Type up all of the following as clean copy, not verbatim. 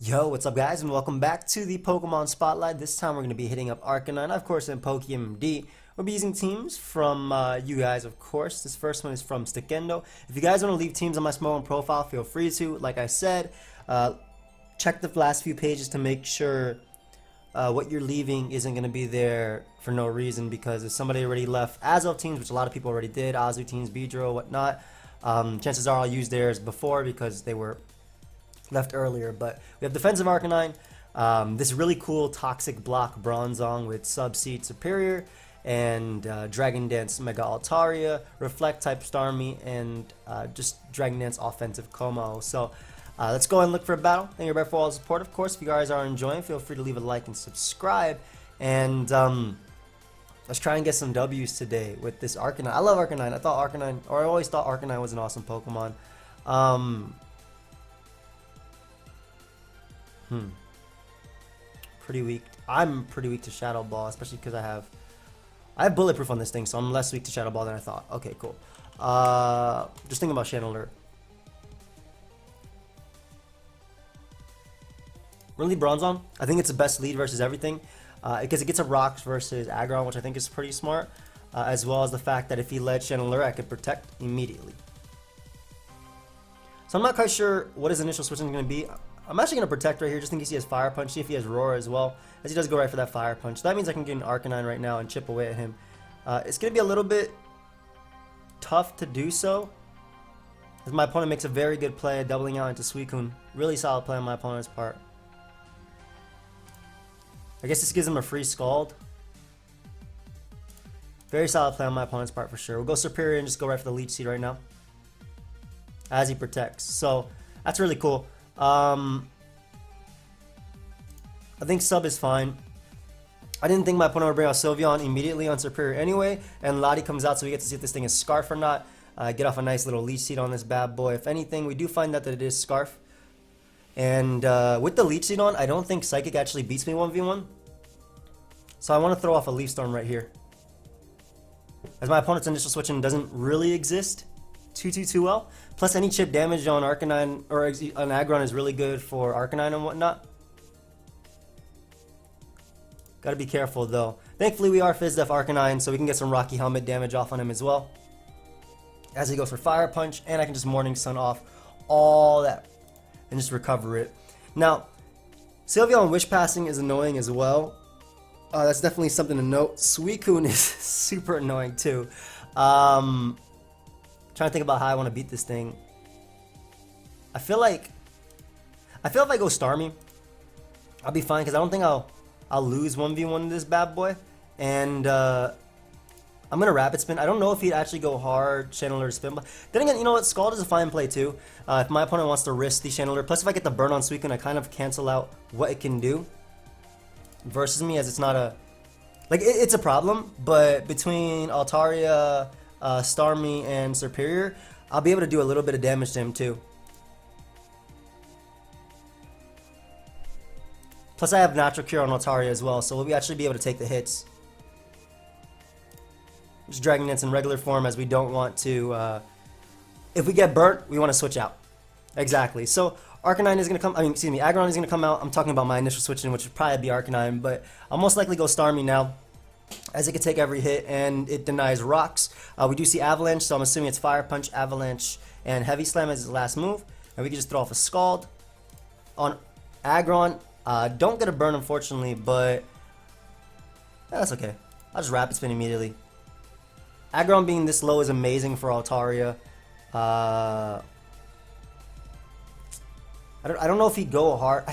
Yo, what's up guys, and welcome back to the Pokemon Spotlight. This time we're going to be hitting up Arcanine, of course, in PokeaimMD. We'll be using teams from you guys, of course. This first one is from Stickendo. If you guys want to leave teams on my smogon profile, feel free to. Like I said, check the last few pages to make sure what you're leaving isn't going to be there for no reason, because if somebody already left Azo teams, which a lot of people already did, Azu teams, Beedrill, whatnot, chances are I'll use theirs before because they were left earlier. But we have defensive Arcanine, this really cool toxic block Bronzong with Sub-Seed Superior, and Dragon Dance Mega Altaria, Reflect type Starmie, and just Dragon Dance offensive Como. So let's go and look for a battle. Thank you very much for all the support. Of course, if you guys are enjoying, feel free to leave a like and subscribe. And let's try and get some W's today with this Arcanine. I love Arcanine. I always thought Arcanine was an awesome Pokemon. Pretty weak. I'm pretty weak to Shadow Ball, especially because I have bulletproof on this thing, so I'm less weak to Shadow Ball than I thought. Okay, cool. Just thinking about Channeler. Really, Bronzong, I think it's the best lead versus everything, because it gets a Rocks versus Aggron, which I think is pretty smart, as well as the fact that if he led Channeler, I could protect immediately. So I'm not quite sure what his initial switching is going to be. I'm actually going to protect right here just in case he has Fire Punch, see if he has Roar as well, as he does go right for that Fire Punch. So that means I can get an Arcanine right now and chip away at him. It's going to be a little bit tough to do so, as my opponent makes a very good play, doubling out into Suicune. Really solid play on my opponent's part. I guess this gives him a free Scald. Very solid play on my opponent's part for sure. We'll go Superior and just go right for the Leech Seed right now, as he protects. So that's really cool. I think Sub is fine. I didn't think my opponent would bring out Sylveon immediately on Superior anyway, and Lottie comes out, so we get to see if this thing is Scarf or not. Get off a nice little Leech Seed on this bad boy. If anything, we do find out that it is Scarf. And with the Leech Seed on, I don't think Psychic actually beats me 1v1. So I want to throw off a Leaf Storm right here, as my opponent's initial switching doesn't really exist too well. Plus, any chip damage on Arcanine or on Aggron is really good for Arcanine and whatnot. Gotta be careful though. Thankfully, we are Fizz Def Arcanine, so we can get some Rocky Helmet damage off on him as well, as he goes for Fire Punch, and I can just Morning Sun off all that and just recover it. Now, Sylveon Wish Passing is annoying as well. That's definitely something to note. Suicune is super annoying too. Trying to think about how I want to beat this thing. I feel if I go Starmie, I'll be fine, because I don't think I'll lose 1v1 to this bad boy. And I'm gonna Rapid Spin. I don't know if he'd actually go hard Channeler Spin, but then again, you know what? Scald is a fine play too. If my opponent wants to risk the Channeler, plus if I get the burn on Suicune, I kind of cancel out what it can do versus me, as it's not a it's a problem. But between Altaria, Starmie, and Superior, I'll be able to do a little bit of damage to him too. Plus I have Natural Cure on Altaria as well, so we'll actually be able to take the hits. Just Dragon Dance in regular form, as we don't want to, if we get burnt, we want to switch out. Exactly. So Arcanine is going to come, Aggron is going to come out. I'm talking about my initial switching, which would probably be Arcanine, but I'll most likely go Starmie now, as it can take every hit and it denies Rocks. We do see Avalanche, so I'm assuming it's Fire Punch, Avalanche, and Heavy Slam as his last move. And we can just throw off a Scald on Aggron. Don't get a burn, unfortunately, but that's okay. I'll just Rapid Spin immediately. Aggron being this low is amazing for Altaria. I don't know if he'd go hard. I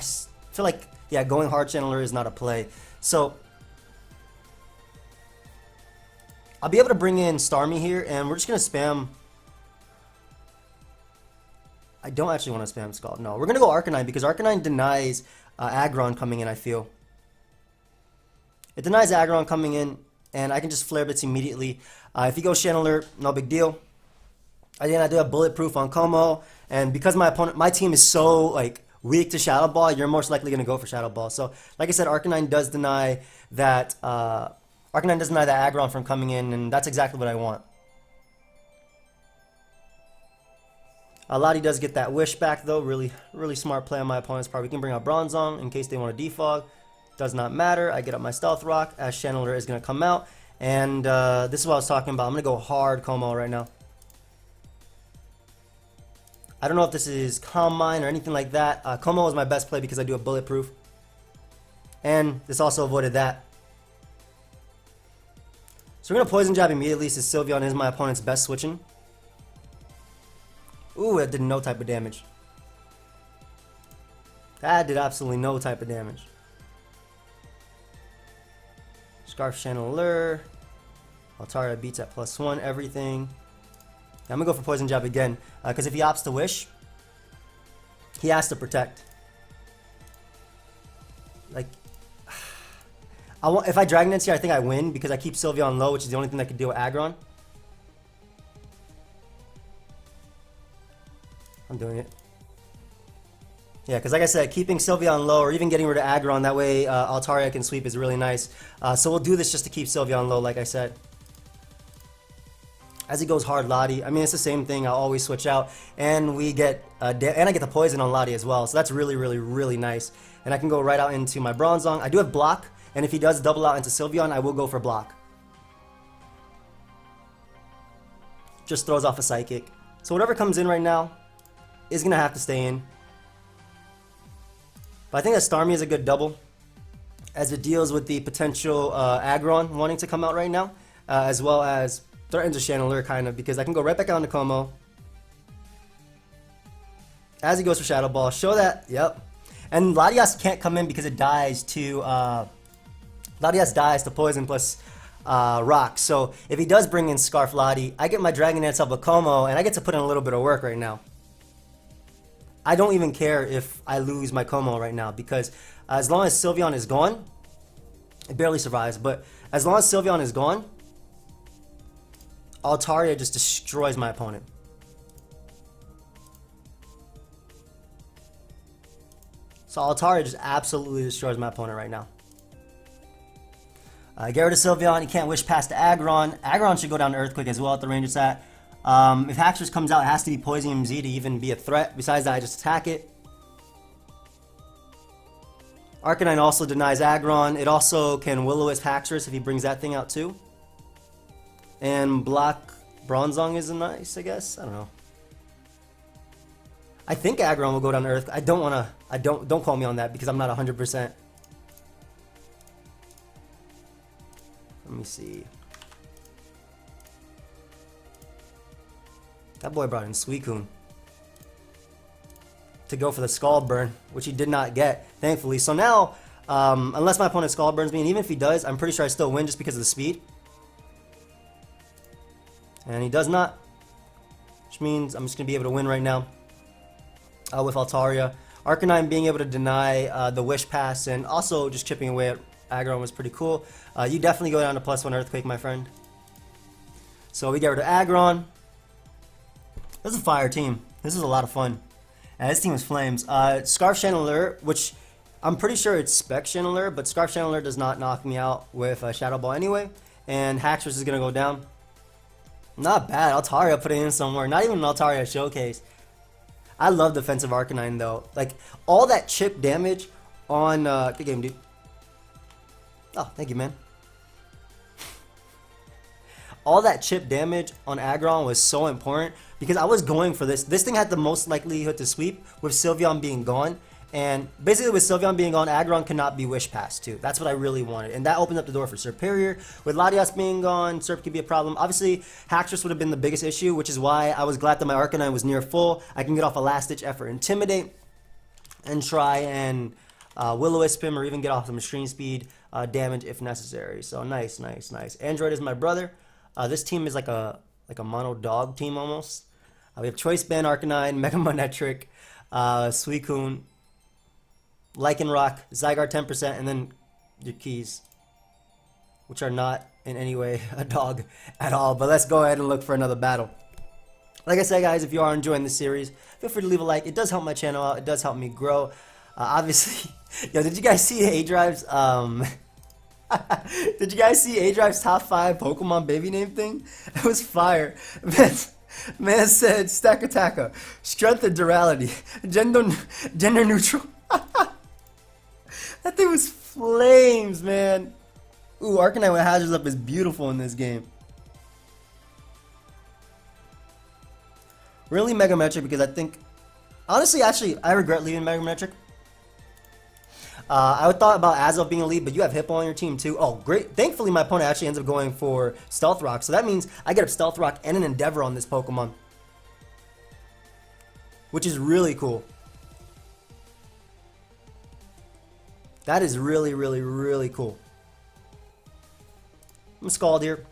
feel like, yeah, going hard Channeler is not a play. So I'll be able to bring in Starmie here, and we're just going to spam. I don't actually want to spam Scald. No, we're going to go Arcanine, because Arcanine denies Aggron coming in, I feel. It denies Aggron coming in, and I can just Flare Blitz immediately. If he goes Channeler, no big deal. Again, I do have Bulletproof on Como, and because my team is so weak to Shadow Ball, you're most likely going to go for Shadow Ball. So, like I said, Arcanine does deny that Aggron from coming in, and that's exactly what I want. Lottie does get that wish back though. Really smart play on my opponent's part. We can bring out Bronzong in case they want to defog. Does not matter. I get up my Stealth Rock as Channeler is going to come out. And this is what I was talking about. I'm going to go hard Como right now. I don't know if this is Calm Mind or anything like that. Como is my best play because I do a Bulletproof. And this also avoided that. So we're going to Poison Jab immediately since Sylveon is my opponent's best switching. Ooh, that did no type of damage. That did absolutely no type of damage. Scarf Channeler. Altaria beats at +1, everything. I'm going to go for Poison Jab again. Because if he opts to Wish, he has to Protect. Like, if I Dragon Dance here, I think I win because I keep Sylveon low, which is the only thing that can deal with Aggron. I'm doing it. Yeah, because like I said, keeping Sylveon low or even getting rid of Aggron, that way Altaria can sweep is really nice. So we'll do this just to keep Sylveon low, like I said. As he goes hard Lottie, I mean, it's the same thing. I'll always switch out. And we get, and I get the poison on Lottie as well. So that's really nice. And I can go right out into my Bronzong. I do have block. And if he does double out into Sylveon, I will go for block. Just throws off a Psychic. So whatever comes in right now is going to have to stay in. But I think that Starmie is a good double, as it deals with the potential Aggron wanting to come out right now, as well as threatens a Channeler kind of, because I can go right back out into Como. As he goes for Shadow Ball, show that, yep. And Latias can't come in because it dies to, Latias dies to Poison plus Rock. So if he does bring in Scarf Lottie, I get my Dragon Dance up with Como, and I get to put in a little bit of work right now. I don't even care if I lose my Como right now, because as long as Sylveon is gone, it barely survives, but as long as Sylveon is gone, Altaria just destroys my opponent. So Altaria just absolutely destroys my opponent right now. Get rid of Sylveon, he can't wish past to Aggron. Aggron should go down to Earthquake as well at the range it's at. If Haxorus comes out, it has to be PokeaimMD to even be a threat. Besides that, I just attack it. Arcanine also denies Aggron. It also can Will-O-Wisp Haxorus if he brings that thing out too. And block Bronzong is nice, I guess. I don't know. I think Aggron will go down to Earth. I don't want to. Don't call me on that because I'm not 100%. Let me see. That boy brought in Suicune to go for the Skull Burn, which he did not get, thankfully. So now, unless my opponent Skull Burns me, and even if he does, I'm pretty sure I still win just because of the speed. And he does not, which means I'm just going to be able to win right now with Altaria. Arcanine being able to deny the Wish Pass and also just chipping away at Aggron was pretty cool. You definitely go down to +1 Earthquake, my friend. So we get rid of Aggron. This is a fire team. This is a lot of fun. And this team is flames. Scarf Channeler, which I'm pretty sure it's Spec Channeler, but Scarf Channeler does not knock me out with Shadow Ball anyway. And Haxorus is going to go down. Not bad. Altaria put it in somewhere. Not even an Altaria showcase. I love defensive Arcanine though. Like, all that chip damage on... good game, dude. Oh, thank you, man. All that chip damage on Aggron was so important because I was going for this. This thing had the most likelihood to sweep with Sylveon being gone. And basically with Sylveon being gone, Aggron cannot be Wish Passed too. That's what I really wanted. And that opened up the door for Serperior. With Latias being gone, Serp could be a problem. Obviously, Haxorus would have been the biggest issue, which is why I was glad that my Arcanine was near full. I can get off a last-ditch effort, Intimidate, and try and Will-O-Wisp him or even get off some Extreme Speed damage if necessary. So nice. Android is my brother. This team is like a mono dog team almost. We have Choice Band, Arcanine, Mega Manectric, Suicune, Lycanroc, Zygarde 10%, and then your keys, which are not in any way a dog at all. But let's go ahead and look for another battle. Like I said, guys, if you are enjoying this series, feel free to leave a like. It does help my channel out. It does help me grow. Obviously, yo, did you guys see A-Drive's did you guys see A-Drive's top 5 Pokemon baby name thing? It was fire. Man said stack attacker, strength and durality, gender neutral. That thing was flames, man. Ooh, Arcanine with hazards up is beautiful in this game. Really Mega Metric because I think, honestly, actually, I regret leaving Mega Metric. I thought about Azelf being a lead, but you have Hippo on your team too. Oh, great. Thankfully, my opponent actually ends up going for Stealth Rock. So that means I get a Stealth Rock and an Endeavor on this Pokemon, which is really cool. That is really, really, really cool. I'm Scald here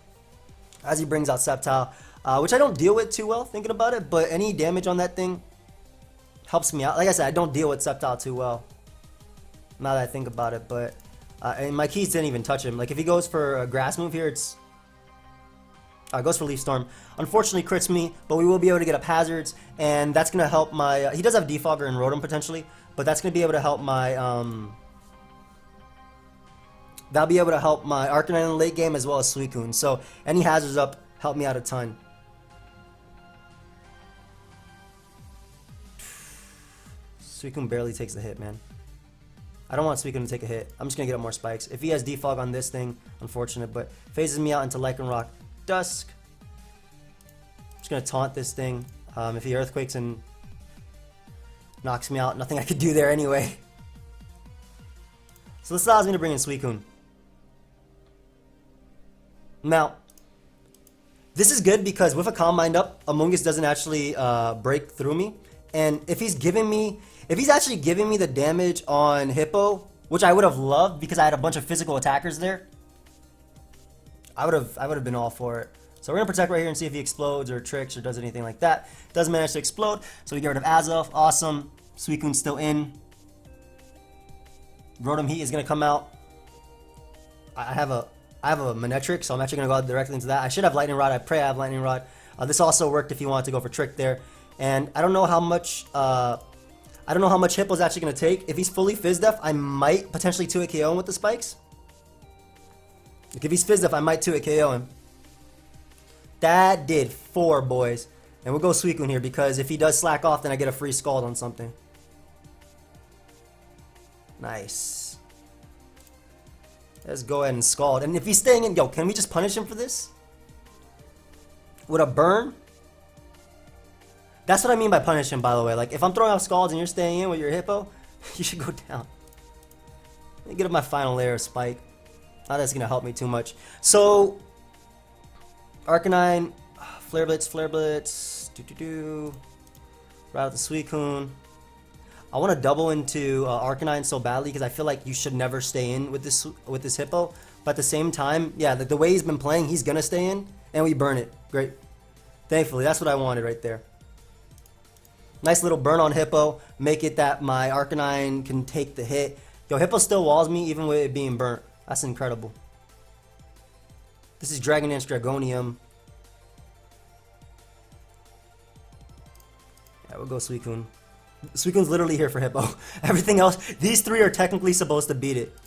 as he brings out Sceptile, which I don't deal with too well thinking about it, but any damage on that thing helps me out. Like I said, I don't deal with Sceptile too well now that I think about it, but and my keys didn't even touch him. Like if he goes for a grass move here, it's goes for Leaf Storm. Unfortunately crits me, but we will be able to get up hazards, and that's gonna help my he does have Defogger and Rotom potentially, but that's gonna be able to help my that'll be able to help my Arcanine in the late game as well as Suicune. So any hazards up help me out a ton. Suicune barely takes the hit, man. I don't want Suicune to take a hit. I'm just going to get up more spikes. If he has Defog on this thing, unfortunate, but phases me out into Lycanroc Dusk. I'm just going to taunt this thing. If he Earthquakes and knocks me out, nothing I could do there anyway. So this allows me to bring in Suicune. Now, this is good because with a Calm Mind up, Amoonguss doesn't actually break through me. And if he's actually giving me the damage on Hippo, which I would have loved because I had a bunch of physical attackers there, I would have been all for it. So we're gonna protect right here and see if he explodes or tricks or does anything like that. Doesn't manage to explode, so we get rid of Azelf. Awesome. Suicune's still in. Rotom Heat is gonna come out. I have a Manectric, so I'm actually gonna go directly into that. I should have Lightning Rod. I pray I have Lightning Rod. This also worked if you wanted to go for Trick there. And I don't know how much Hippo's actually going to take. If he's fully Fizz Def, I might potentially 2-hit KO him with the spikes. Like if he's Fizz Def, I might 2-hit KO him. That did 4, boys. And we'll go Suicune here because if he does slack off, then I get a free Scald on something. Nice. Let's go ahead and Scald. And if he's staying in, yo, can we just punish him for this? With a burn? That's what I mean by punish him, by the way. Like, if I'm throwing out Scalds and you're staying in with your Hippo, you should go down. Let me get up my final layer of Spike. Not that's going to help me too much. So, Arcanine, Flare Blitz. Right out the Suicune. I want to double into Arcanine so badly because I feel like you should never stay in with this Hippo. But at the same time, yeah, the way he's been playing, he's going to stay in. And we burn it. Great. Thankfully, that's what I wanted right there. Nice little burn on Hippo. Make it that my Arcanine can take the hit. Yo, Hippo still walls me even with it being burnt. That's incredible. This is Dragon Dance Dragonium. Yeah, we'll go Suicune. Suicune's literally here for Hippo. Everything else, these three are technically supposed to beat it.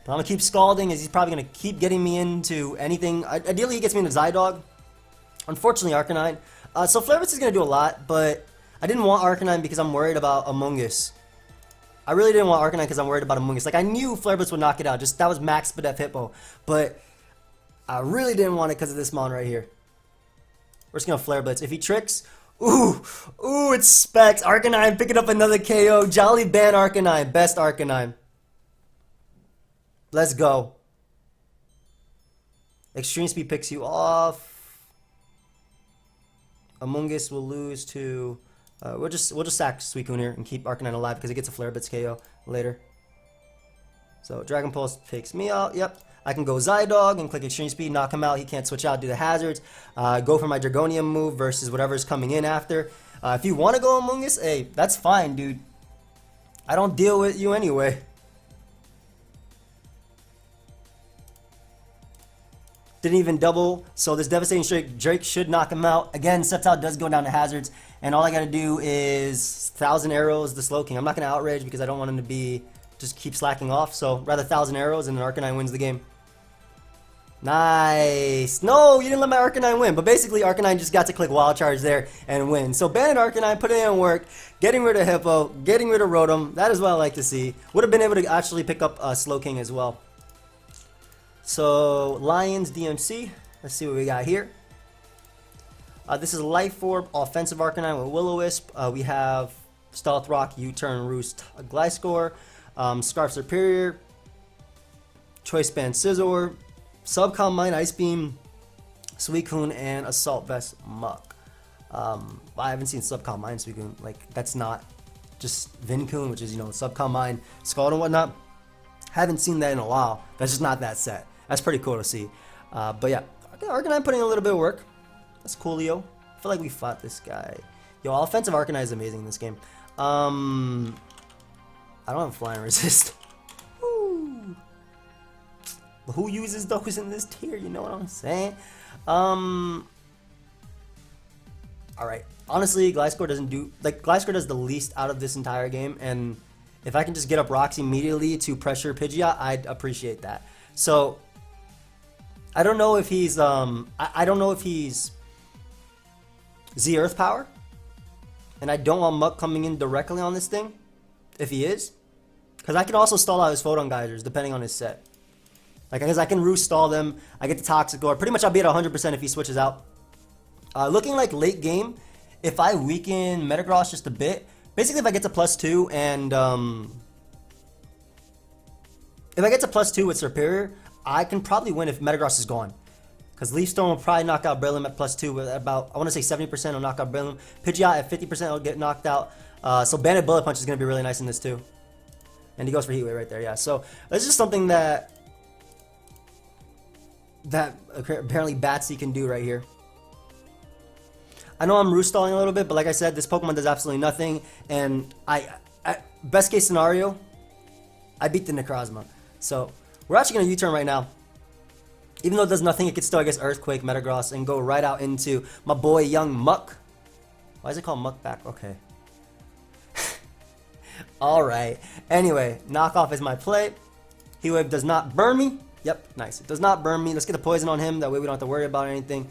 But I'm going to keep Scalding as he's probably going to keep getting me into anything. Ideally, he gets me into Zydog. Unfortunately, Arcanine. So Flare Blitz is going to do a lot, but I didn't want Arcanine because I'm worried about Amoonguss. I really didn't want Arcanine because I'm worried about Amoonguss. Like, I knew Flare Blitz would knock it out. Just that was max Spadef Hippo. But I really didn't want it because of this mon right here. We're just going to Flare Blitz. If he tricks, ooh, it's Specs. Arcanine picking up another KO. Jolly Ban Arcanine. Best Arcanine. Let's go. Extreme Speed picks you off. Amoonguss will lose to. We'll just sack Suicune here and keep Arcanine alive because it gets a Flare Blitz KO later. So Dragon Pulse takes me out. Yep. I can go Zydog and click Extreme Speed, knock him out. He can't switch out, do the hazards. Go for my Dragonium move versus whatever's coming in after. If you want to go Amoonguss, hey, that's fine, dude. I don't deal with you anyway. Didn't even double, so this Devastating Strike Drake should knock him out. Again, Sceptile does go down to hazards, and all I gotta do is 1,000 arrows the Slowking. I'm not gonna Outrage because I don't want him to be just keep slacking off, so rather 1,000 arrows and then Arcanine wins the game. Nice. No, you didn't let my Arcanine win. But basically, Arcanine just got to click Wild Charge there and win. So Bandit Arcanine putting in work, getting rid of Hippo, getting rid of Rotom. That is what I like to see. Would have been able to actually pick up Slowking as well. So Lions DMC. Let's see what we got here. This is Life Orb, offensive Arcanine with Will-O-Wisp. We have Stealth Rock, U-Turn, Roost, Gliscor, Scarf Superior, Choice Band Scizor, Subcom Mine, Ice Beam, Suicune, and Assault Vest Muck. I haven't seen Subcom Mine Suicune. Like, that's not just Vincoon, which is, you know, Subcom Mine, Scald and whatnot. Haven't seen that in a while. That's just not that set. That's pretty cool to see. But yeah, Arcanine putting in a little bit of work. That's coolio. I feel like we fought this guy. Yo, offensive Arcanine is amazing in this game. I don't have Flying Resist. Woo. But who uses those in this tier? You know what I'm saying? Alright. Honestly, Gliscor doesn't do... Like, Gliscor does the least out of this entire game. And if I can just get up rocks immediately to pressure Pidgeot, I'd appreciate that. So, I don't know if he's... I don't know if he's... Z-Earth Power. And I don't want Muck coming in directly on this thing. If he is. Because I can also stall out his Photon Geysers, depending on his set. Like, because I can Roost stall them. I get the Toxic Orb. Pretty much I'll be at 100% if he switches out. Looking like late game, if I weaken Metagross just a bit, basically if I get to +2 and if I get to +2 with Superior, I can probably win if Metagross is gone. Because Leaf Storm will probably knock out Breloom at +2 with about, I want to say 70% will knock out Breloom. Pidgeot at 50% will get knocked out. So Bandit Bullet Punch is going to be really nice in this too. And he goes for Heat Wave right there, yeah. So it's just something that apparently Batsy can do right here. I know I'm Roost stalling a little bit, but like I said, this Pokemon does absolutely nothing. And best case scenario, I beat the Necrozma. So we're actually going to U-turn right now. Even though it does nothing, it could still, I guess, Earthquake, Metagross, and go right out into my boy, Young Muck. Why is it called Muck back? Okay. Alright. Anyway, Knockoff is my play. Heat Wave does not burn me. Yep, nice. It does not burn me. Let's get the poison on him. That way we don't have to worry about anything.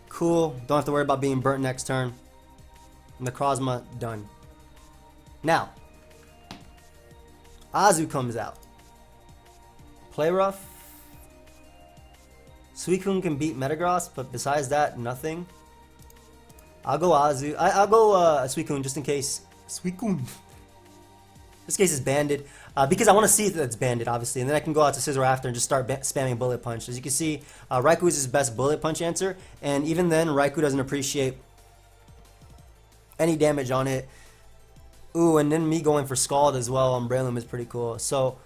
Cool. Don't have to worry about being burnt next turn. Necrozma, done. Now, Azu comes out. Play rough. Suicune can beat Metagross, but besides that, nothing. I'll go Azu. I'll go Suicune just in case. Suicune. This case is banded. Because I want to see that it's banded, obviously. And then I can go out to Scizor after and just start spamming Bullet Punch. As you can see, Raikou is his best Bullet Punch answer. And even then, Raikou doesn't appreciate any damage on it. Ooh, and then me going for Scald as well on Breloom is pretty cool. So,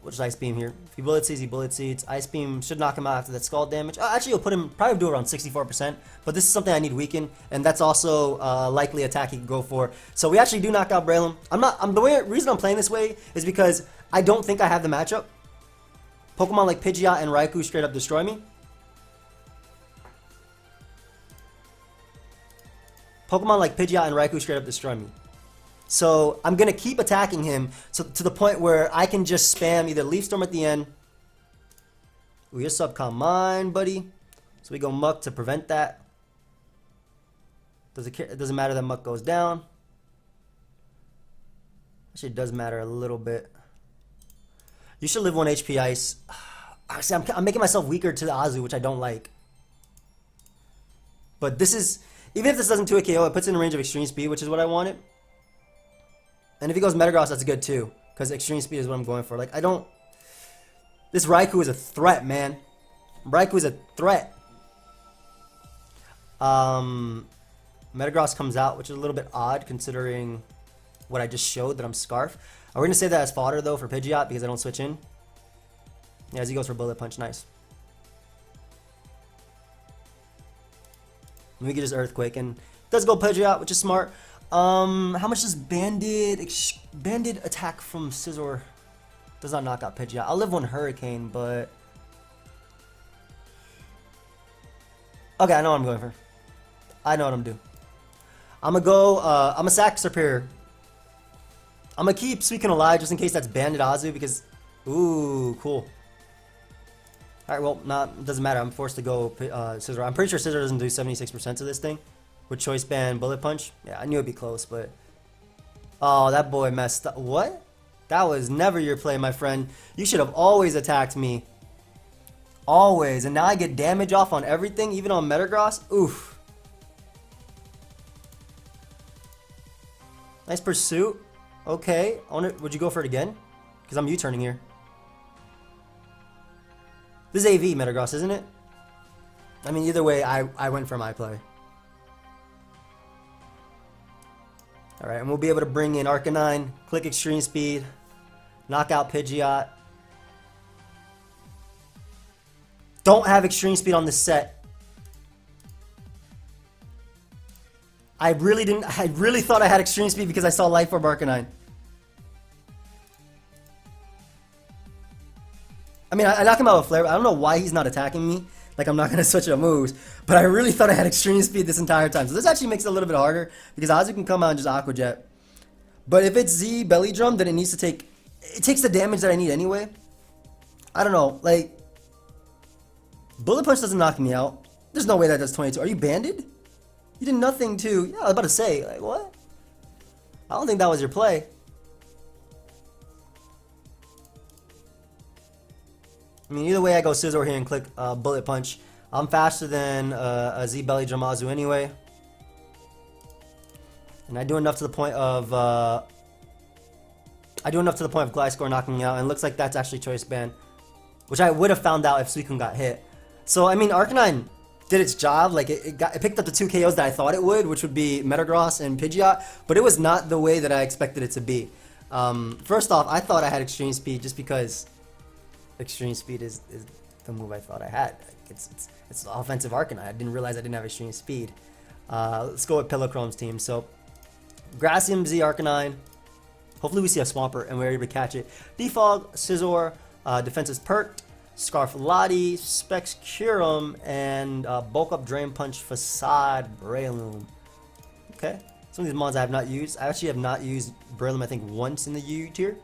which is Ice Beam here. If he Bullet Seeds, he Bullet Seeds. Ice Beam should knock him out after that Scald damage. Actually, it'll put him, probably do around 64%. But this is something I need weaken. And that's also likely attack he can go for. So we actually do knock out Breloom. The reason I'm playing this way is because I don't think I have the matchup. Pokemon like Pidgeot and Raikou straight up destroy me. Pokemon like Pidgeot and Raikou straight up destroy me. So I'm going to keep attacking him to the point where I can just spam either Leaf Storm at the end. Ooh, you're Subcom Mine, buddy. So we go Muck to prevent that. It doesn't matter that Muck goes down. Actually, it does matter a little bit. You should live 1 HP Ice. See, I'm making myself weaker to the Azu, which I don't like. But this is... Even if this doesn't 2-hit KO, it puts it in range of Extreme Speed, which is what I wanted. And if he goes Metagross, that's good too. Because Extreme Speed is what I'm going for. Like, I don't... This Raikou is a threat, man. Raikou is a threat. Metagross comes out, which is a little bit odd considering what I just showed that I'm Scarf. We're going to save that as fodder, though, for Pidgeot because I don't switch in. Yeah, as he goes for Bullet Punch. Nice. And we get his Earthquake. And does go Pidgeot, which is smart. How much does Banded attack from Scizor? Does not knock out Pidgeot. I'll live 1 Hurricane, but... Okay, I know what I'm going for. I know what I'm doing. I'm gonna go, I'm gonna sack Superior. I'm gonna keep Suicune alive just in case that's Banded Azu because... Ooh, cool. Alright, well, it doesn't matter. I'm forced to go Scizor. I'm pretty sure Scizor doesn't do 76% of this thing. With Choice Band, Bullet Punch. Yeah, I knew it'd be close, but... Oh, that boy messed up. What? That was never your play, my friend. You should have always attacked me. Always. And now I get damage off on everything, even on Metagross. Oof. Nice pursuit. Okay. Would you go for it again? Because I'm U-turning here. This is AV Metagross, isn't it? I mean, either way, I went for my play. Alright, and we'll be able to bring in Arcanine, click Extreme Speed, knock out Pidgeot. Don't have Extreme Speed on this set. I really thought I had Extreme Speed because I saw Life Orb Arcanine. I mean, I knock him out with Flare. I don't know why he's not attacking me. Like, I'm not going to switch up moves. But I really thought I had Extreme Speed this entire time. So this actually makes it a little bit harder. Because Ozzy can come out and just Aqua Jet. But if it's Z Belly Drum, then it needs to take... It takes the damage that I need anyway. I don't know. Like... Bullet Punch doesn't knock me out. There's no way that does 22. Are you banded? You did nothing to... Yeah, I was about to say. Like, what? I don't think that was your play. I mean, either way, I go Scizor here and click Bullet Punch. I'm faster than a Z Belly Drum Azu anyway. And I do enough to the point of... Gliscor knocking me out. And it looks like that's actually Choice Band. Which I would have found out if Suicune got hit. So, I mean, Arcanine did its job. Like, it picked up the 2 KOs that I thought it would, which would be Metagross and Pidgeot. But it was not the way that I expected it to be. First off, I thought I had Extreme Speed just because... Extreme Speed is the move I thought I had. It's offensive Arcanine. I didn't realize I didn't have Extreme Speed. Let's go with Pillowchrome's team. So, Grassium, Z, Arcanine. Hopefully we see a Swampert and we're able to catch it. Defog, Scizor, Defense is Perked, Scarflati, Specs Curum, and Bulk Up Drain Punch Facade Breloom. Okay. Some of these mons I have not used. I actually have not used Breloom, I think, once in the U tier.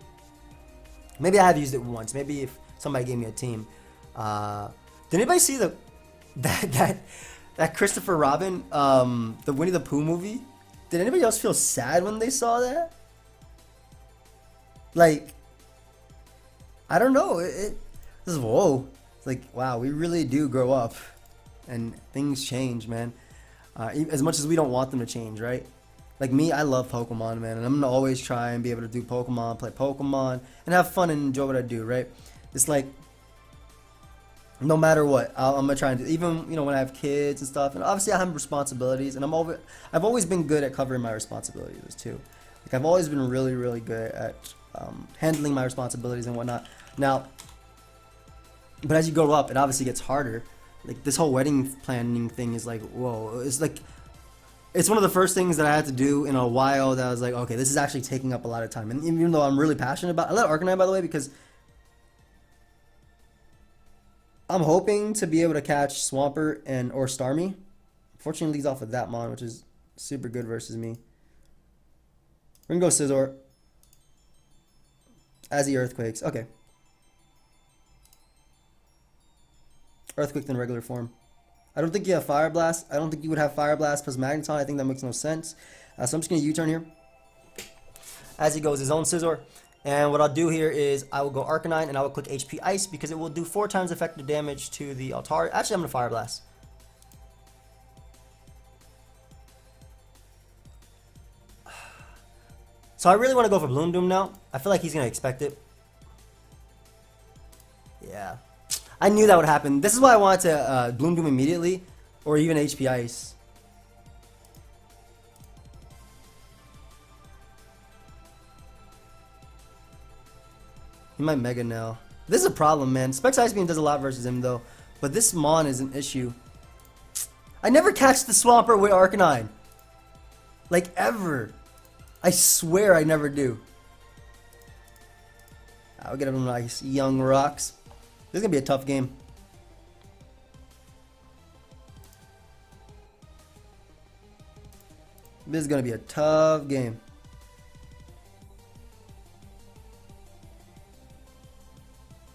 Maybe I have used it once. Maybe if somebody gave me a team. Did anybody see that Christopher Robin, the Winnie the Pooh movie? Did anybody else feel sad when they saw that? Like, I don't know. This is whoa. It's like, wow, we really do grow up, and things change, man. As much as we don't want them to change, right? Like me, I love Pokemon, man, and I'm gonna always try and be able to do Pokemon, play Pokemon, and have fun and enjoy what I do, right? It's like, no matter what, I'm gonna try and do. Even when I have kids and stuff, and obviously I have responsibilities, and I've always been good at covering my responsibilities too. Like I've always been really, really good at handling my responsibilities and whatnot. Now, but as you grow up, it obviously gets harder. Like this whole wedding planning thing is like, whoa. It's like, it's one of the first things that I had to do in a while that I was like, okay, this is actually taking up a lot of time. And even though I'm really passionate about, I love Arcanine, by the way, because I'm hoping to be able to catch Swampert or Starmie. Fortunately, leads off of that mon, which is super good versus me. We're gonna go Scizor. As the Earthquakes. Okay. Earthquake in regular form. I don't think you have Fire Blast. I don't think you would have Fire Blast plus Magneton. I think that makes no sense. So I'm just going to U-turn here. As he goes his own Scizor. And what I'll do here is I will go Arcanine and I will click HP Ice because it will do 4 times effective damage to the Altari. Actually, I'm going to Fire Blast. So I really want to go for Bloom Doom now. I feel like he's going to expect it. Yeah. I knew that would happen. This is why I wanted to Bloom Doom immediately, or even HP Ice. He might Mega now. This is a problem, man. Specs Ice Beam does a lot versus him, though. But this Mon is an issue. I never catch the Swampert with Arcanine. Like, ever. I swear I never do. I'll get him nice young rocks. This is going to be a tough game. This is going to be a tough game.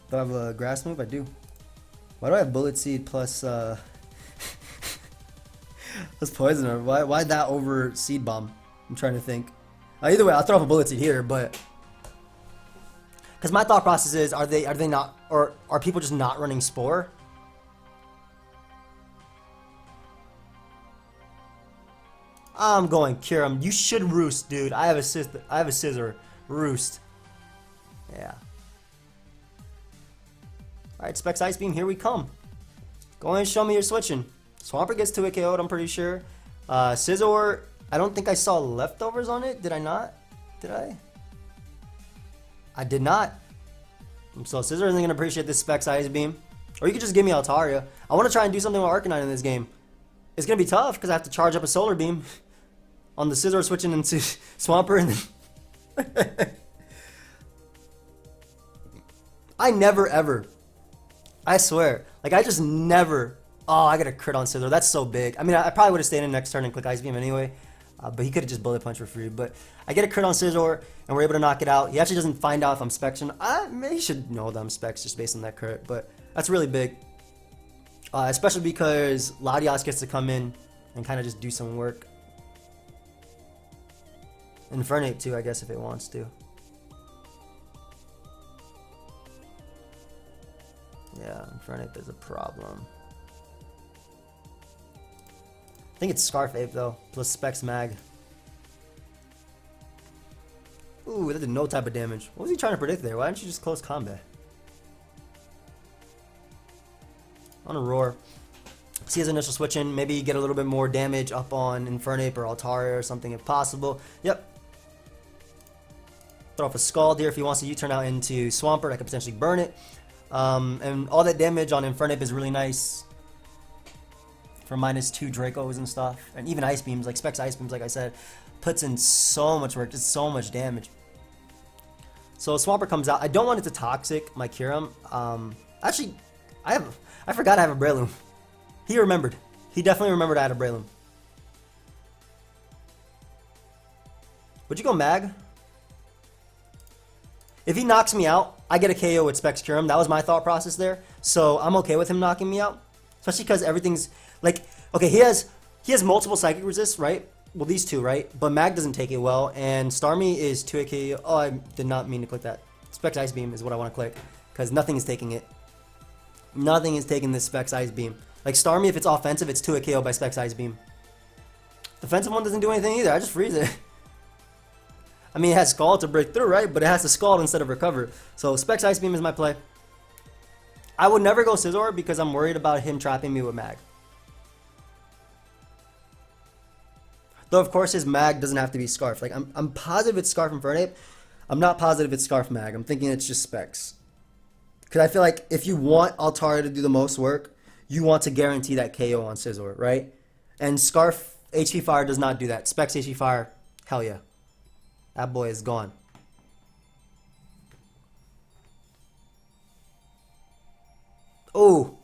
Do I have a grass move? I do. Why do I have Bullet Seed plus plus Poisoner? Why that over Seed Bomb? I'm trying to think. Either way, I'll throw off a Bullet Seed here, but because my thought process is, are they not, or are people just not running Spore? I'm going Kyurem. You should roost, dude. I have a Scizor. Roost. Yeah. Alright, Specs Ice Beam, here we come. Go ahead and show me you're switching. Swampert gets 2-hit KO'd, I'm pretty sure. Scizor, I don't think I saw leftovers on it. Did I not? Did I? I did not. So Scizor isn't going to appreciate this Specs Ice Beam. Or you could just give me Altaria. I want to try and do something with Arcanine in this game. It's going to be tough because I have to charge up a Solar Beam on the Scizor switching into Swampert. And then I never ever, I swear, like I just never, oh, I got a crit on Scizor. That's so big. I mean, I probably would have stayed in next turn and click Ice Beam anyway. But he could have just Bullet Punch for free. But I get a crit on Scizor, and we're able to knock it out. He actually doesn't find out if I'm Specs. Maybe he should know that I'm Specs just based on that crit. But that's really big. Especially because Latias gets to come in and kind of just do some work. Infernape too, I guess, if it wants to. Yeah, Infernape is a problem. I think it's Scarf Ape though, plus Specs Mag. Ooh, that did no type of damage. What was he trying to predict there? Why didn't you just close combat? On a Roar. See his initial switch in, maybe get a little bit more damage up on Infernape or Altaria or something if possible. Yep. Throw off a Scald here if he wants to U-turn out into Swampert. I could potentially burn it. And all that damage on Infernape is really nice. For -2 Dracos and stuff. And even Ice Beams, like Specs Ice Beams, like I said, puts in so much work, just so much damage. So Swampert comes out. I don't want it to Toxic my Kyurem. Actually, I forgot I have a Breloom. He remembered. He definitely remembered I had a Breloom. Would you go Mag? If he knocks me out, I get a KO with Specs Kyurem. That was my thought process there. So I'm okay with him knocking me out. Especially because everything's like, okay, he has multiple Psychic Resists, right? Well, these two, right? But Mag doesn't take it well, and Starmie is 2-hit KO. Oh, I did not mean to click that. Specs Ice Beam is what I want to click, because nothing is taking it. Nothing is taking this Specs Ice Beam. Like Starmie, if it's offensive, it's 2-hit KO by Specs Ice Beam. Defensive one doesn't do anything either. I just freeze it. I mean, it has Scald to break through, right? But it has to Scald instead of Recover. So Specs Ice Beam is my play. I would never go Scizor because I'm worried about him trapping me with Mag. Though, of course, his Mag doesn't have to be Scarf. Like, I'm positive it's Scarf Infernape. I'm not positive it's Scarf Mag. I'm thinking it's just Specs. Because I feel like if you want Altaria to do the most work, you want to guarantee that KO on Scizor, right? And Scarf HP Fire does not do that. Specs HP Fire, hell yeah. That boy is gone. Oh.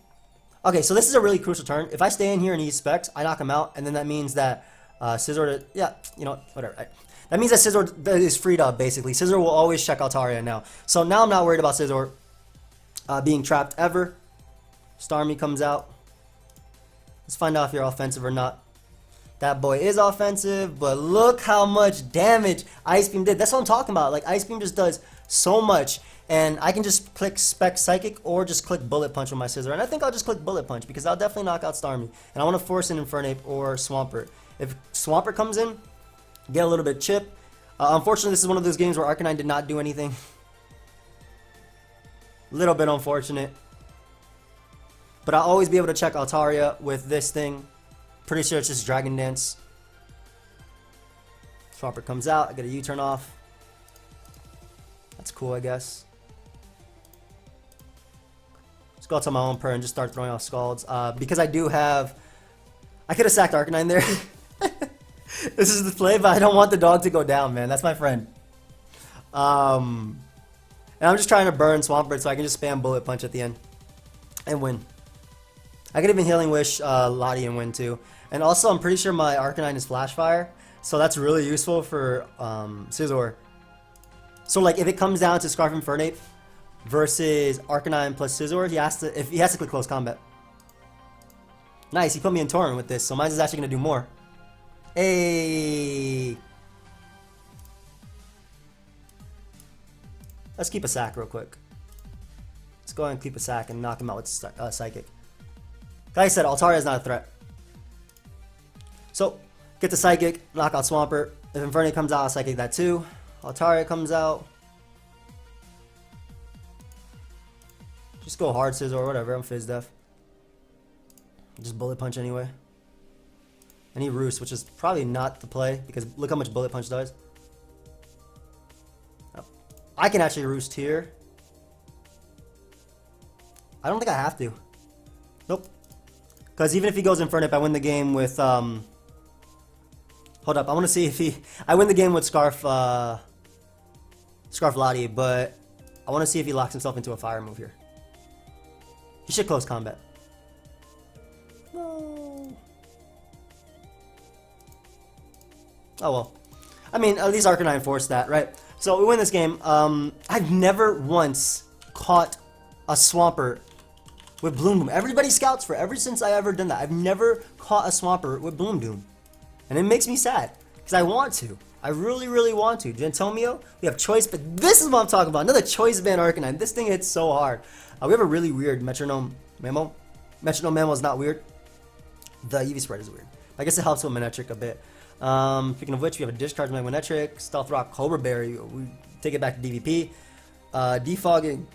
Okay, so this is a really crucial turn. If I stay in here and use Specs, I knock him out, and then that means that Scizor, yeah, you know, whatever. That means that Scizor is freed up, basically. Scizor will always check Altaria now. So now I'm not worried about Scizor being trapped ever. Starmie comes out. Let's find out if you're offensive or not. That boy is offensive, but look how much damage Ice Beam did. That's what I'm talking about. Like, Ice Beam just does so much. And I can just click Spec Psychic or just click Bullet Punch with my Scizor. And I think I'll just click Bullet Punch because I'll definitely knock out Starmie. And I want to force in Infernape or Swampert. If Swampert comes in, get a little bit chip. Unfortunately, this is one of those games where Arcanine did not do anything. Little bit unfortunate. But I'll always be able to check Altaria with this thing. Pretty sure it's just Dragon Dance. Swampert comes out. I get a U-turn off. That's cool, I guess. Let's go out to my own per and just start throwing off Scalds. Because I do have... I could have sacked Arcanine there. This is the play, but I don't want the dog to go down, man. That's my friend. And I'm just trying to burn Swampert so I can just spam Bullet Punch at the end. And win. I could even Healing Wish Lottie and win too. And also, I'm pretty sure my Arcanine is Flash Fire. So that's really useful for Scizor. So like, if it comes down to Scarf Infernape, versus Arcanine plus Scizor, he has to click close combat. Nice, he put me in Torrent with this, so mine's is actually gonna do more. Hey. Let's keep a sack real quick. Let's go ahead and keep a sack and knock him out with Psychic. Like I said, Altaria is not a threat. So, get the Psychic, knock out Swampert. If Infernape comes out, I'll Psychic that too. Altaria comes out. Just go hard Scizor or whatever, I'm Fizz Def. Just Bullet Punch anyway. I need Roost, which is probably not the play, because look how much Bullet Punch does. I can actually Roost here. I don't think I have to. Nope. Because even if he goes Infernape, I win the game with, hold up, I want to see if I win the game with Scarf Lottie, but I want to see if he locks himself into a fire move here. He should close combat. No. Oh well. I mean, at least Arcanine forced that, right? So we win this game. I've never once caught a Swampert with Bloom Doom. Everybody scouts for ever since I ever done that. I've never caught a Swampert with Bloom Doom. And it makes me sad. Because I want to. I really, really want to. Gentomio, we have Choice, but this is what I'm talking about. Another Choice Band Arcanine. This thing hits so hard. We have a really weird Metronome Memo. Metronome Memo is not weird. The EV spread is weird. I guess it helps with Manectric a bit. Speaking of which, we have a Discharge Manectric, Stealth Rock, Cobra Berry. We take it back to DVP. Defogging,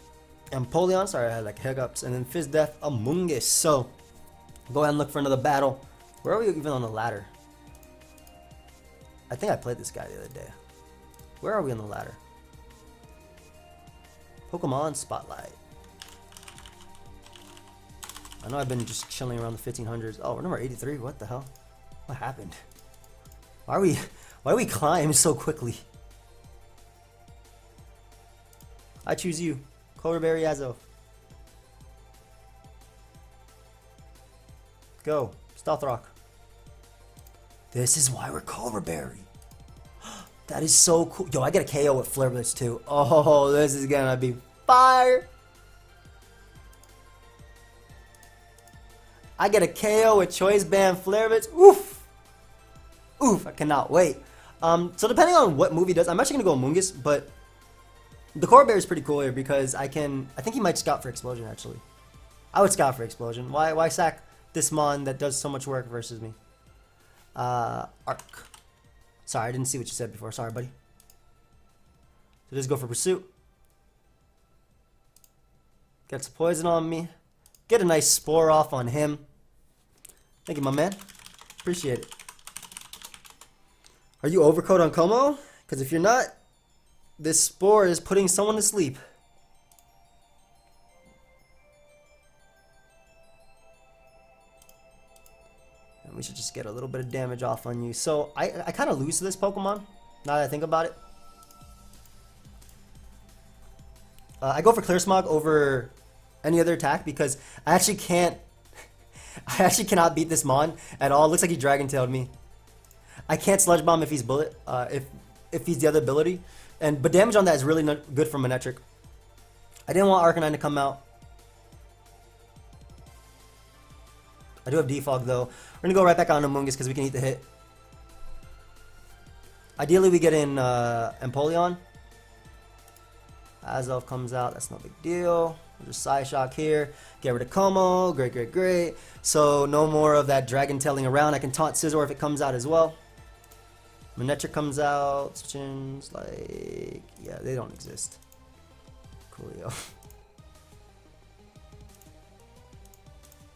Empoleon. Sorry, I had like hiccups. And then Fizz Def, Amoonguss. So, go ahead and look for another battle. Where are we even on the ladder? I think I played this guy the other day. Where are we on the ladder? Pokemon Spotlight. I know I've been just chilling around the 1500s. Oh, we're number 83. What the hell? What happened? Why do we climb so quickly? I choose you. Cobra Berry Azo. Go. Stealth Rock. This is why we're Cobra Berry. That is so cool. Yo, I get a KO with Flare Blitz too. Oh, this is gonna be fire. I get a KO with Choice Band Flare Blitz. Oof. Oof, I cannot wait. So depending on what move he does, I'm actually gonna go Amoonguss, but the Cobra Berry is pretty cool here because I think he might scout for Explosion actually. I would scout for Explosion. Why sack this Mon that does so much work versus me? Arc. Sorry, I didn't see what you said before. Sorry, buddy. So just go for Pursuit. Gets poison on me. Get a nice Spore off on him. Thank you, my man. Appreciate it. Are you overcode on Como? Because if you're not, this Spore is putting someone to sleep. And we should just get a little bit of damage off on you. So I kind of lose to this Pokemon, now that I think about it. I go for Clear Smog over any other attack because I actually cannot beat this Mon at all. It looks like he Dragon Tailed me. I can't Sludge Bomb if he's Bullet, if he's the other ability. But damage on that is really not good for Manectric. I didn't want Arcanine to come out. I do have Defog though. We're gonna go right back on Amoonguss because we can eat the hit. Ideally we get in Empoleon. Azelf comes out, that's no big deal. We'll just Side Shock here. Get rid of Como, great, great, great. So no more of that Dragon Tailing around. I can taunt Scizor if it comes out as well. Manectric comes out, switchins, like, yeah, they don't exist. Coolio.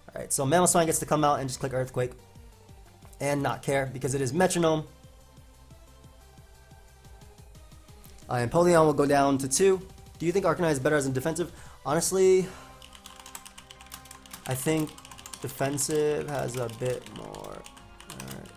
Alright, so Mamoswine gets to come out and just click Earthquake. And not care, because it is Metronome. Empoleon will go down to 2. Do you think Arcanine is better as a defensive? Honestly, I think defensive has a bit more. Alright.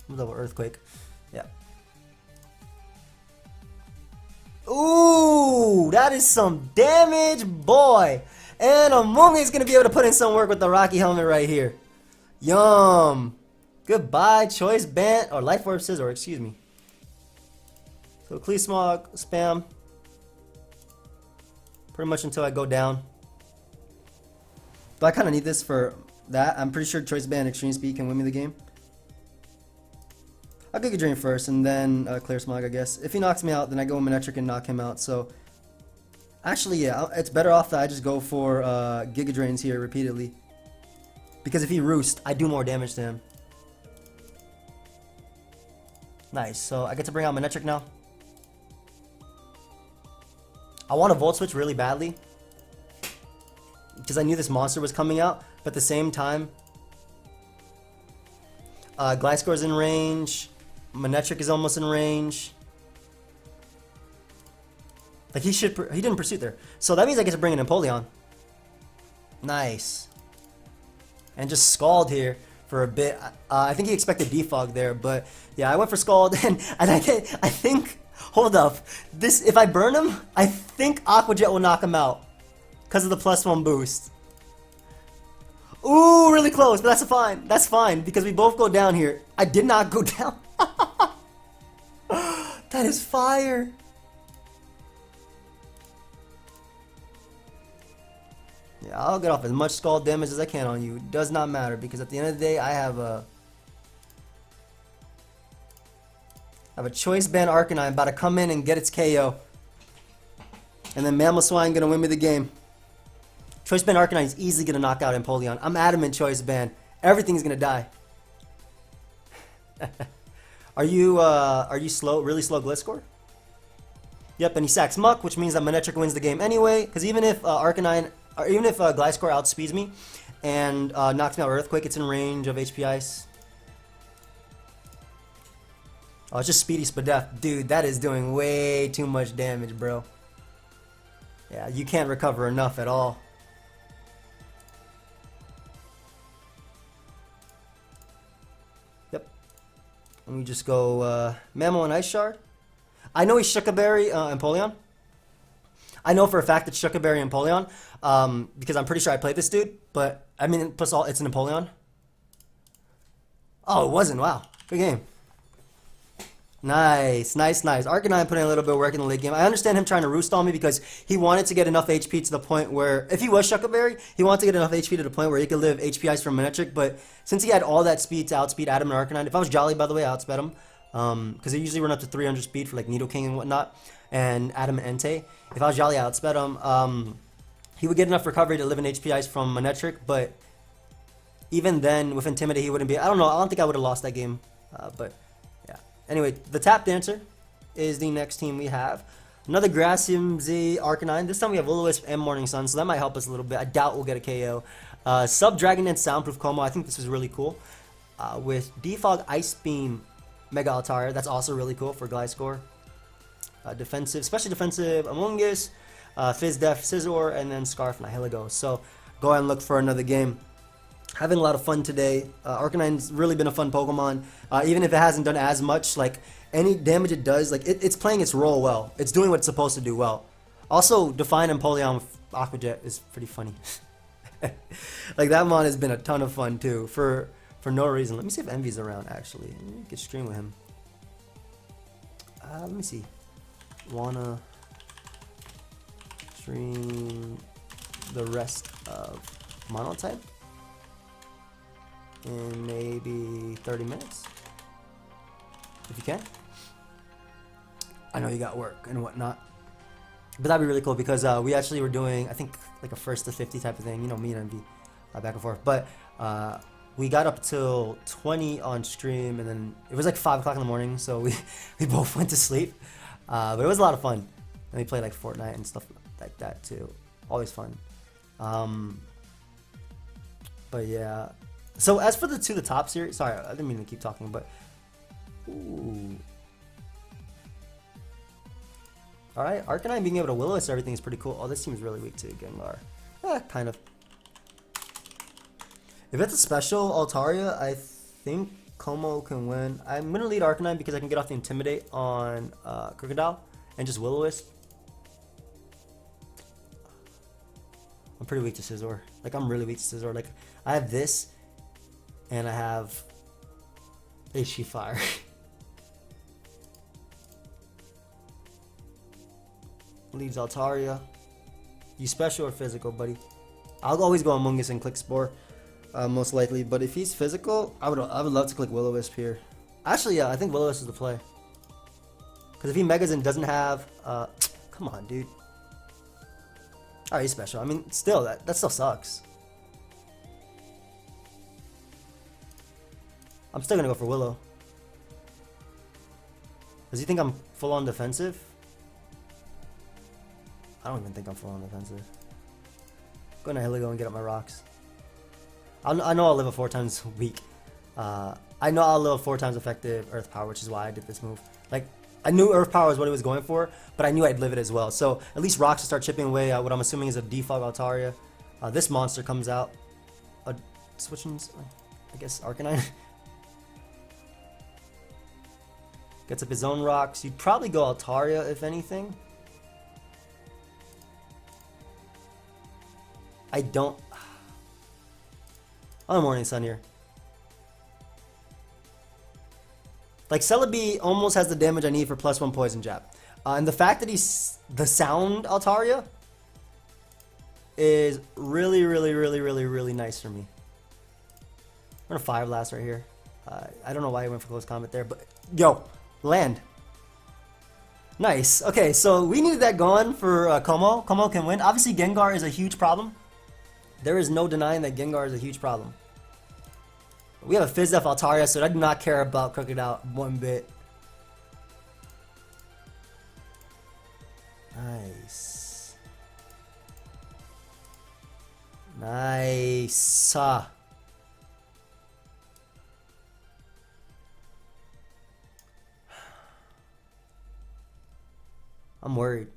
Double Earthquake. Yeah. Ooh, that is some damage, boy. And Among is going to be able to put in some work with the Rocky Helmet right here. Yum. Goodbye, Choice Band, or Life Orb Scizor, excuse me. So Clee Smog, spam. Pretty much until I go down. But I kind of need this for that. I'm pretty sure Choice Band Extreme Speed can win me the game. I'll Giga Drain first and then Clear Smog, I guess. If he knocks me out, then I go Manectric and knock him out. So, actually, yeah, it's better off that I just go for Giga Drains here repeatedly. Because if he Roost, I do more damage to him. Nice. So, I get to bring out Manectric now. I want a Volt Switch really badly. Because I knew this monster was coming out. But at the same time, Gliscor's in range. Manectric is almost in range. Like he didn't Pursuit there. So that means I get to bring in Empoleon. Nice. And just Scald here for a bit. I think he expected Defog there, but yeah, I went for Scald and I think, hold up. This, if I burn him, I think Aqua Jet will knock him out. Because of the +1 boost. Ooh, really close, but that's fine. That's fine, because we both go down here. I did not go down. That is fire. Yeah, I'll get off as much Scald damage as I can on you. It does not matter, because at the end of the day, I have a Choice Band Arcanine about to come in and get its KO. And then Mamoswine gonna win me the game. Choice Band Arcanine is easily gonna knock out Empoleon. I'm adamant Choice Band. Everything's gonna die. Are you slow? Really slow Gliscor? Yep, and he sacks Muck, which means that Manectric wins the game anyway. Because even if Arcanine, or even if Gliscor outspeeds me and knocks me out with Earthquake, it's in range of HP Ice. Oh, it's just Speedy Spadef. Dude, that is doing way too much damage, bro. Yeah, you can't recover enough at all. Yep. Let me just go Mamo and Ice Shard. I know he's Shuckaberry and Empoleon. I know for a fact it's Shuckaberry and Empoleon because I'm pretty sure I played this dude. But, I mean, plus all, it's an Empoleon. Oh, it wasn't. Wow. Good game. Nice, nice, nice. Arcanine putting a little bit of work in the late game. I understand him trying to roost on me because he wanted to get enough HP to the point where, if he was Shuckaberry, he wanted to get enough HP to the point where he could live HP Ice from Manectric. But since he had all that speed to outspeed Adam and Arcanine, if I was Jolly, by the way, I outsped him. Because they usually run up to 300 speed for like Nidoking and whatnot, and Adam and Entei. If I was Jolly, I outsped him. He would get enough recovery to live in HP Ice from Manectric, but even then, with Intimidate, he wouldn't be. I don't know. I don't think I would have lost that game. But yeah. Anyway, the Tap Dancer is the next team we have. Another Grassy Z Arcanine. This time we have Will-O-Wisp and Morning Sun, so that might help us a little bit. I doubt we'll get a KO. Sub Dragon and Soundproof Como. I think this is really cool. With Defog, Ice Beam, Mega Altaria. That's also really cool for Gliscor. Defensive, especially defensive Among Us, Fizz Def, Scizor, and then Scarf and Nihilego. So go ahead and look for another game. Having a lot of fun today. Arcanine's really been a fun Pokemon. Even if it hasn't done as much, like any damage it does, like it's playing its role well. It's doing what it's supposed to do well. Also, Define Empoleon with Aqua Jet is pretty funny. Like that mon has been a ton of fun too for no reason. Let me see if Envy's around actually. Let me get stream with him. Let me see. Wanna stream the rest of Monotype in maybe 30 minutes if you can. I know you got work and whatnot, but that'd be really cool because we actually were doing, I think, like a first to 50 type of thing, you know, me and Envy back and forth, but we got up till 20 on stream and then it was like 5 o'clock in the morning, so we both went to sleep. But it was a lot of fun. And we played like Fortnite and stuff like that too. Always fun. But yeah. So as for the To The Top series, sorry, I didn't mean to keep talking, but ooh. Alright, Arcanine being able to Will-O-Wisp everything is pretty cool. Oh, this seems really weak too, Gengar. Kind of. If it's a special Altaria, I think Como can win. I'm gonna lead Arcanine because I can get off the Intimidate on Crocodile and just Will-O-Wisp. I'm pretty weak to Scizor. Like, I'm really weak to Scizor. Like, I have this, and I have HP Fire. Leaves Altaria. You special or physical, buddy? I'll always go Among Us and click Spore, most likely. But if he's physical, I would love to click Will-O-Wisp here. Actually, yeah, I think Will-O-Wisp is the play. Because if he Megas and doesn't have, come on, dude. Alright, he's special. I mean, still, that still sucks. I'm still gonna go for Willow. Does he think I'm full on defensive? I don't even think I'm full on defensive. Go to Heligo and get up my rocks. I know I'll live a 4 times weak. I know I'll live 4 times effective Earth Power, which is why I did this move. Like, I knew Earth Power was what he was going for, but I knew I'd live it as well. So at least rocks will start chipping away what I'm assuming is a defog Altaria. This monster comes out. Switching, I guess, Arcanine. Gets up his own rocks. You'd probably go Altaria, if anything. I don't... I'm Morning Sun here. Like, Celebi almost has the damage I need for +1 poison jab. And the fact that he's the sound Altaria is really, really, really, really, really nice for me. I'm gonna Fire Blast right here. I don't know why he went for close combat there, but yo, land. Nice. Okay, so we needed that going for Como. Como can win. Obviously, Gengar is a huge problem. There is no denying that Gengar is a huge problem. We have a Fizdef Altaria, so I do not care about Crocodile one bit. Nice. Nice. I'm worried.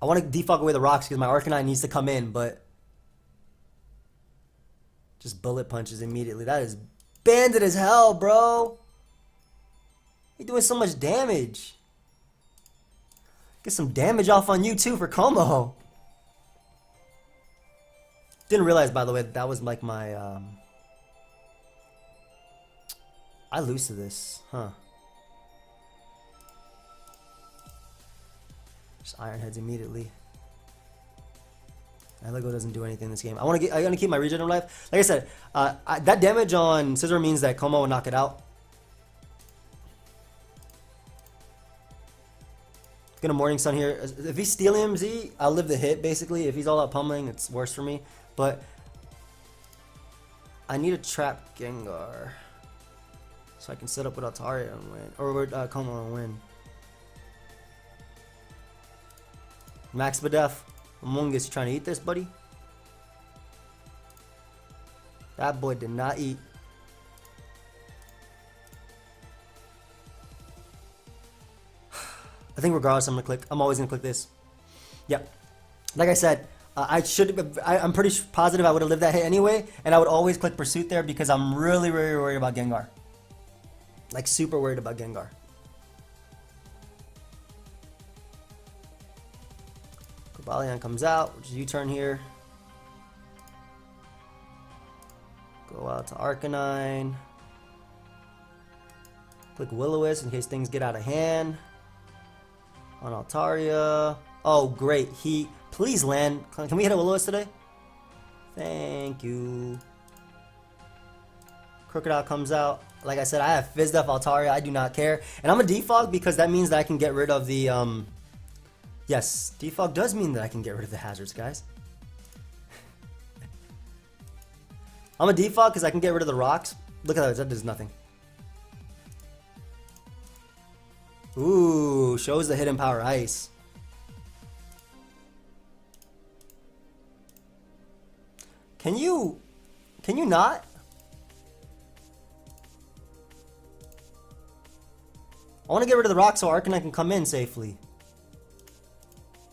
I want to defog away the rocks because my Arcanine needs to come in, but just bullet punches immediately. That is bandit as hell, bro. You're doing so much damage. Get some damage off on you too for Como. Didn't realize, by the way, that was like my I lose to this, huh? Just Iron Heads immediately. Lego doesn't do anything in this game. I want to keep my regen alive. Like I said, that damage on Scizor means that Como will knock it out. Gonna Morning Sun here. If he's stealing MZ, I'll live the hit basically. If he's all out pummeling, it's worse for me. But I need to trap Gengar so I can set up with Altaria and win, or with Como and win. Max Badef. Among Us, you trying to eat this, buddy? That boy did not eat. I think regardless, I'm always gonna click this. Yep. Like I said, I'm pretty positive I would have lived that hit anyway, and I would always click Pursuit there because I'm really, really worried about Gengar. Like, super worried about Gengar. Volcanion comes out, which is U-turn here. Go out to Arcanine. Click Will-O-Wisp in case things get out of hand. On Altaria. Oh, great. Please land. Can we hit a Will-O-Wisp today? Thank you. Crocodile comes out. Like I said, I have Fizdef Altaria. I do not care. And I'm a defog because that means that I can get rid of the... Yes, defog does mean that I can get rid of the hazards, guys. I'm a defog because I can get rid of the rocks. Look at that does nothing. Ooh, shows the hidden power ice. Can you not? I want to get rid of the rocks so Arcanine can come in safely.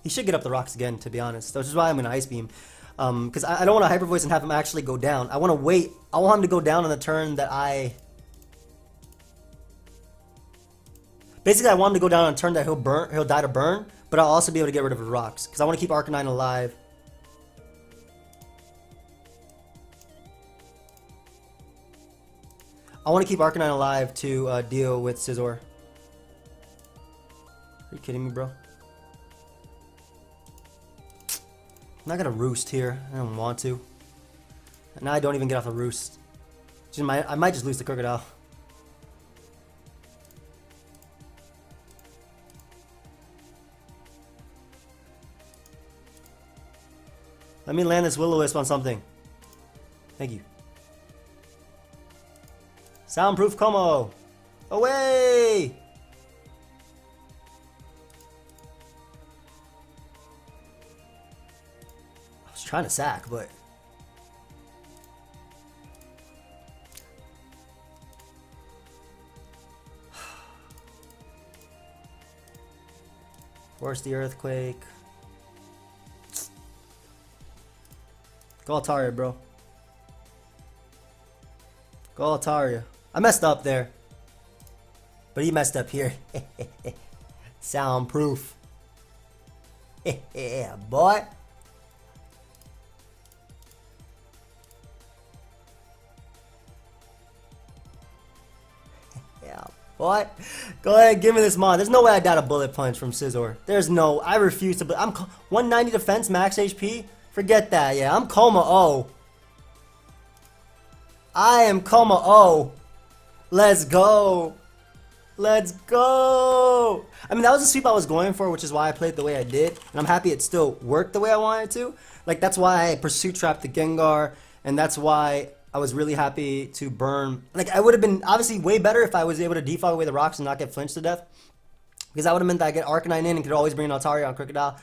He should get up the rocks again, to be honest. Which is why I'm going to Ice Beam. Because I don't want to Hyper Voice and have him actually go down. I want to wait. I want him to go down on the turn that I Basically, I want him to go down on a turn that he'll die to burn, but I'll also be able to get rid of his rocks because I want to keep Arcanine alive. I want to keep Arcanine alive to deal with Scizor. Are you kidding me, bro? I'm not gonna roost here. I don't want to. And now I don't even get off the roost. I might just lose the Crocodile. Let me land this Will-O-Wisp on something. Thank you. Soundproof Como. Away! I was trying to sack, but... Force the Earthquake. Go Altaria, bro. Go Altaria. I messed up there. But he messed up here. Soundproof. Yeah, boy. Yeah, boy. Go ahead, give me this mod. There's no way I got a bullet punch from Scizor. There's no. I refuse to. I'm 190 defense, max HP. Forget that. Yeah, I'm Coma O. I am Coma O. Let's go. Let's go. I mean, that was the sweep I was going for, which is why I played the way I did. And I'm happy it still worked the way I wanted to. Like, that's why I pursuit trapped the Gengar. And that's why I was really happy to burn. Like, I would have been obviously way better if I was able to defog away the rocks and not get flinched to death. Because that would have meant that I get Arcanine in and could always bring an Altaria on Crocodile.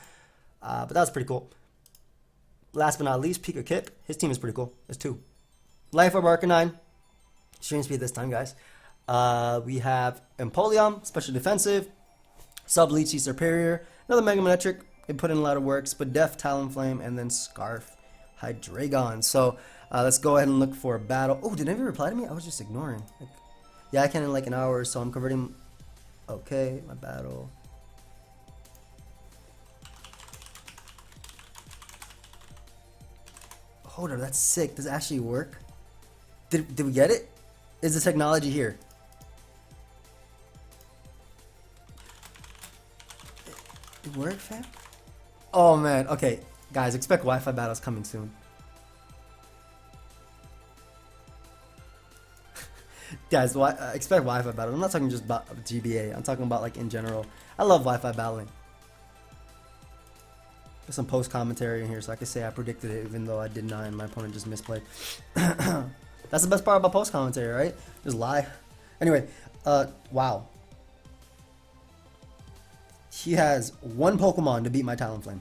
But that was pretty cool. Last but not least, Pika Kip. His team is pretty cool. There's two. Life Orb Arcanine. Stream speed this time, guys. We have Empoleon, special defensive. Sub Leechy Superior. Another Mega Manectric. They put in a lot of works. But Def, Talonflame, and then Scarf Hydreigon. So let's go ahead and look for a battle. Oh, did anybody reply to me? I was just ignoring. Like, yeah, I can in like an hour, so I'm converting. Okay, my battle. Hold on, that's sick. Does it actually work? Did we get it? Is the technology here? It worked, fam? Oh man, okay. Guys, expect Wi-Fi battles coming soon. Guys, expect Wi-Fi battles. I'm not talking just about GBA. I'm talking about like in general. I love Wi-Fi battling. There's some post commentary in here, so I can say I predicted it, even though I did not, and my opponent just misplayed. That's the best part about post commentary, right? Just lie. Anyway, wow. He has one Pokemon to beat my Talonflame.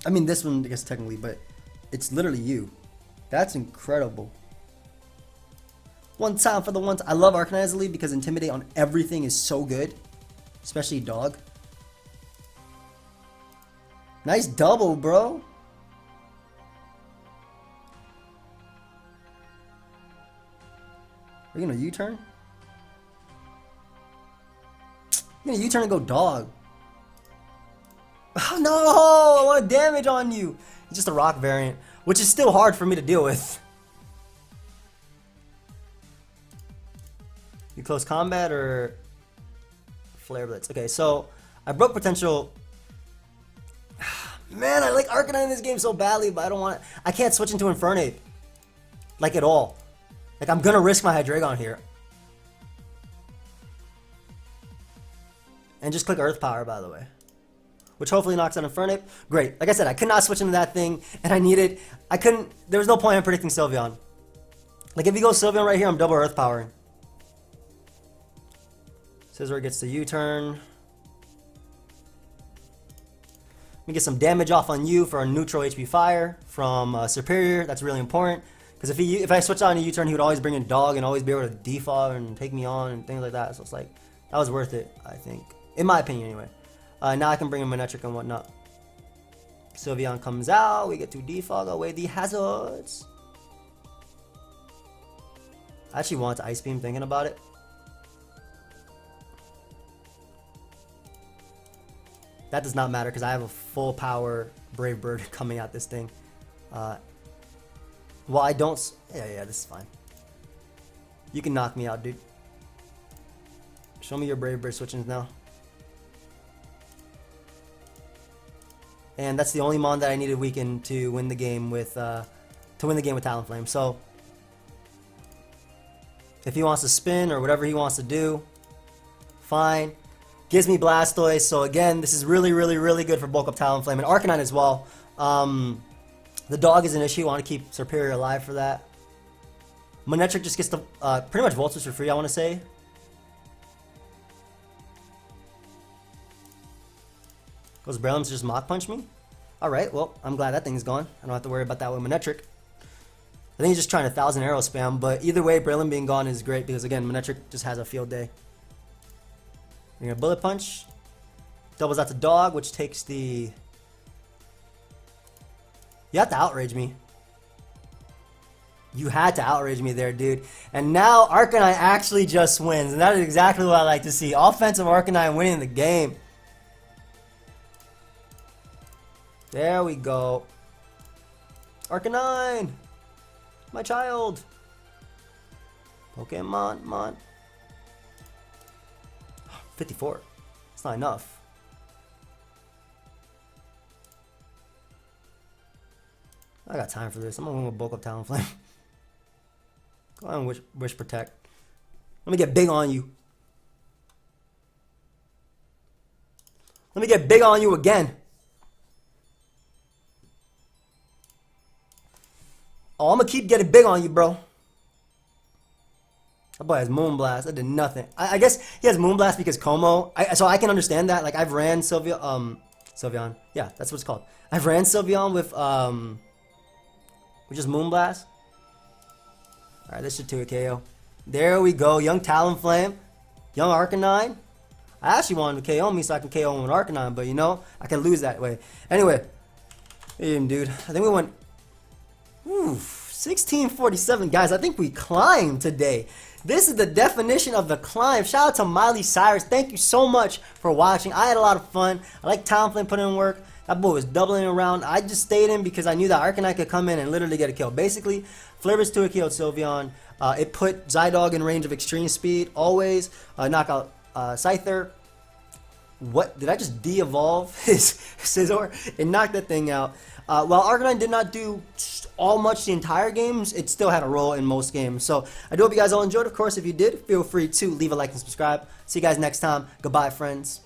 I mean, this one, I guess technically, but it's literally you. That's incredible. One time for the one. I love Arcanine as a lead because Intimidate on everything is so good, especially Dog. Nice double, bro. Are you gonna U-turn? You're gonna U-turn and go Dog. Oh, no! I want damage on you. It's just a rock variant, which is still hard for me to deal with. You close combat or Flare Blitz? Okay, so I broke potential. Man, I like Arcanine in this game so badly, but I don't want it. I can't switch into Infernape. Like, at all. Like, I'm gonna risk my Hydreigon here. And just click Earth Power, by the way. Which hopefully knocks out Infernape. Great. Like I said, I could not switch into that thing, and I needed... I couldn't... There was no point in predicting Sylveon. Like, if you go Sylveon right here, I'm double Earth Powering. Scizor gets the U-turn. Let me get some damage off on you for a neutral HP fire from Superior. That's really important. Because if I switch on a U-turn, he would always bring in Dog and always be able to defog and take me on and things like that. So it's like, that was worth it, I think. In my opinion, anyway. Now I can bring in Manectric and whatnot. Sylveon comes out. We get to defog away the hazards. I actually want to Ice Beam thinking about it. that does not matter because I have a full power Brave Bird coming at this thing. Well, I don't. Yeah, this is fine. You can knock me out, dude. Show me your Brave Bird switchings now. And that's the only mon that I needed weaken to win the game with Talonflame. So if he wants to spin or whatever he wants to do, fine. Gives me Blastoise. So again, this is really, really, really good for bulk up Talonflame and Arcanine as well. The dog is an issue. I want to keep Serperior alive for that. Manectric just gets the pretty much Voltus for free, I want to say. Goes Breloom to just Mach Punch me? Alright, well, I'm glad that thing's gone. I don't have to worry about that with Manectric. I think he's just trying to 1,000 arrow spam, but either way, Breloom being gone is great because, again, Manectric just has a field day. You're gonna Bullet Punch. Doubles out to Dog, which takes the... You have to Outrage me. You had to Outrage me there, dude. And now Arcanine actually just wins, and that is exactly what I like to see. Offensive Arcanine winning the game. There we go. Arcanine! My child! Pokemon. 54. It's not enough. I got time for this. I'm gonna bulk up Talonflame. Go ahead and wish Protect. Let me get big on you. Let me get big on you again. Oh, I'm gonna keep getting big on you, bro. That boy has Moonblast. That did nothing. I guess he has Moonblast because Como. So I can understand that. Like, I've ran Sylveon. Yeah, that's what it's called. I've ran Sylveon with just Moonblast. Alright, this should do a KO. There we go. Young Talonflame. Young Arcanine. I actually wanted to KO me so I can KO him with Arcanine, but you know, I can lose that way. Anyway. Dude. I think we went... 1647, guys. I think we climbed today. This is the definition of the climb. Shout out to Miley Cyrus. Thank you so much for watching. I had a lot of fun. I like Talonflame putting in work. That boy was doubling around. I just stayed in because I knew that Arcanine could come in and literally get a kill. Basically, Flavor's to a kill Sylveon. It put Zydog in range of extreme speed. Always knock out Scyther. What? Did I just de-evolve his Scizor? It knocked that thing out. While Arcanine did not do all much the entire games, it still had a role in most games. So I do hope you guys all enjoyed. Of course, if you did, feel free to leave a like and subscribe. See you guys next time. Goodbye, friends.